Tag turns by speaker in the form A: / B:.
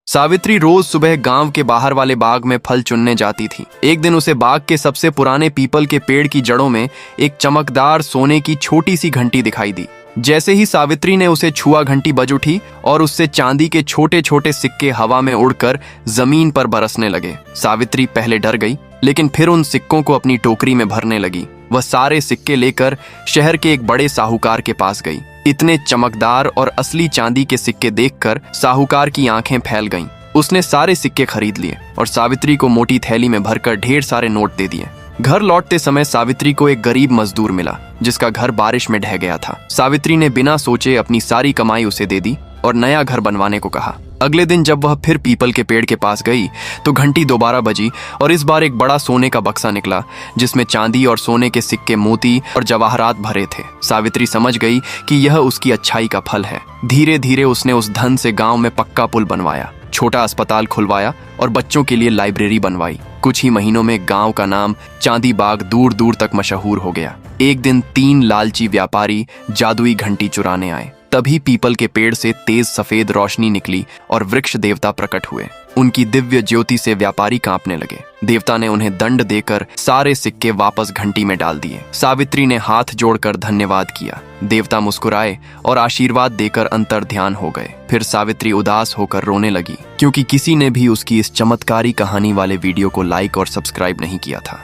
A: सावित्री रोज सुबह गांव के बाहर वाले बाग में फल चुनने जाती थी। एक दिन उसे बाग के सबसे पुराने पीपल के पेड़ की जड़ों में एक चमकदार सोने की छोटी सी घंटी दिखाई दी। जैसे ही सावित्री ने उसे छुआ, घंटी बज उठी और उससे चांदी के छोटे छोटे सिक्के हवा में उड़कर जमीन पर बरसने लगे। सावित्री पहले डर गई, लेकिन फिर उन सिक्कों को अपनी टोकरी में भरने लगी। वह सारे सिक्के लेकर शहर के एक बड़े साहूकार के पास गई। इतने चमकदार और असली चांदी के सिक्के देखकर साहूकार की आंखें फैल गईं। उसने सारे सिक्के खरीद लिए और सावित्री को मोटी थैली में भरकर ढेर सारे नोट दे दिए। घर लौटते समय सावित्री को एक गरीब मजदूर मिला जिसका घर बारिश में ढह गया था। सावित्री ने बिना सोचे अपनी सारी कमाई उसे दे दी और नया घर बनवाने को कहा। अगले दिन जब वह फिर पीपल के पेड़ के पास गई तो घंटी दोबारा बजी और इस बार एक बड़ा सोने का बक्सा निकला जिसमें चांदी और सोने के सिक्के, मोती और जवाहरात भरे थे। सावित्री समझ गई कि यह उसकी अच्छाई का फल है। धीरे धीरे उसने उस धन से गांव में पक्का पुल बनवाया, छोटा अस्पताल खुलवाया और बच्चों के लिए लाइब्रेरी बनवाई। कुछ ही महीनों में गांव का नाम चांदी बाग दूर दूर तक मशहूर हो गया। एक दिन 3 लालची व्यापारी जादुई घंटी चुराने आए। तभी पीपल के पेड़ से तेज सफेद रोशनी निकली और वृक्ष देवता प्रकट हुए। उनकी दिव्य ज्योति से व्यापारी कांपने लगे। देवता ने उन्हें दंड देकर सारे सिक्के वापस घंटी में डाल दिए। सावित्री ने हाथ जोड़कर धन्यवाद किया। देवता मुस्कुराए और आशीर्वाद देकर अंतर ध्यान हो गए। फिर सावित्री उदास होकर रोने लगी क्योंकि किसी ने भी उसकी इस चमत्कारी कहानी वाले वीडियो को लाइक और सब्सक्राइब नहीं किया था।